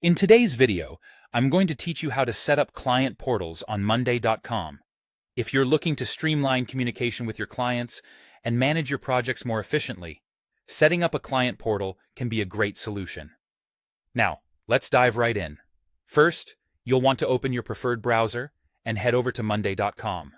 In today's video, I'm going to teach you how to set up client portals on Monday.com. If you're looking to streamline communication with your clients and manage your projects more efficiently, setting up a client portal can be a great solution. Now, let's dive right in. First, you'll want to open your preferred browser and head over to Monday.com.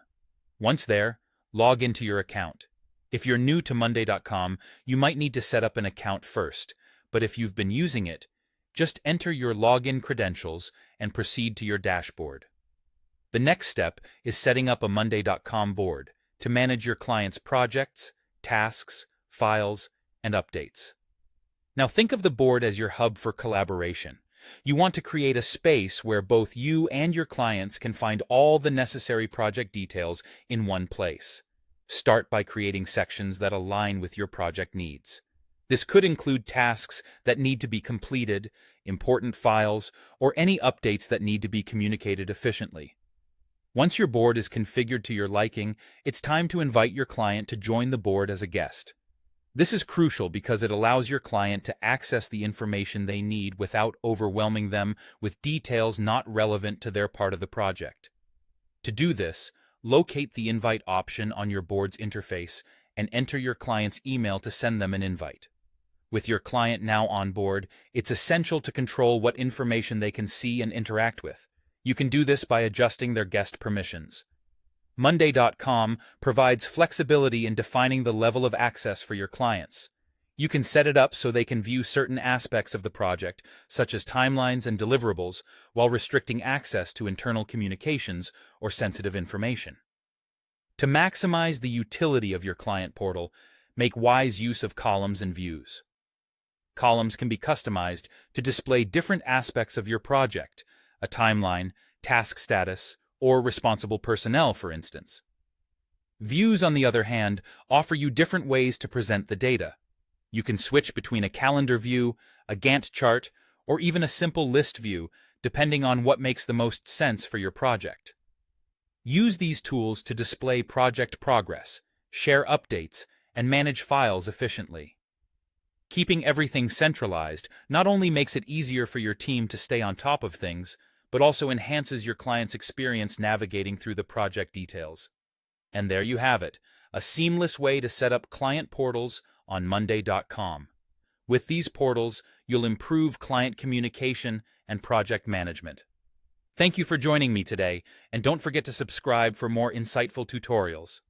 Once there, log into your account. If you're new to Monday.com, you might need to set up an account first, but if you've been using it, just enter your login credentials and proceed to your dashboard. The next step is setting up a Monday.com board to manage your clients' projects, tasks, files, and updates. Now think of the board as your hub for collaboration. You want to create a space where both you and your clients can find all the necessary project details in one place. Start by creating sections that align with your project needs. This could include tasks that need to be completed, important files, or any updates that need to be communicated efficiently. Once your board is configured to your liking, it's time to invite your client to join the board as a guest. This is crucial because it allows your client to access the information they need without overwhelming them with details not relevant to their part of the project. To do this, locate the invite option on your board's interface and enter your client's email to send them an invite. With your client now on board, it's essential to control what information they can see and interact with. You can do this by adjusting their guest permissions. Monday.com provides flexibility in defining the level of access for your clients. You can set it up so they can view certain aspects of the project, such as timelines and deliverables, while restricting access to internal communications or sensitive information. To maximize the utility of your client portal, make wise use of columns and views. Columns can be customized to display different aspects of your project, a timeline, task status, or responsible personnel, for instance. Views, on the other hand, offer you different ways to present the data. You can switch between a calendar view, a Gantt chart, or even a simple list view, depending on what makes the most sense for your project. Use these tools to display project progress, share updates, and manage files efficiently. Keeping everything centralized not only makes it easier for your team to stay on top of things, but also enhances your client's experience navigating through the project details. And there you have it, a seamless way to set up client portals on Monday.com. With these portals, you'll improve client communication and project management. Thank you for joining me today, and don't forget to subscribe for more insightful tutorials.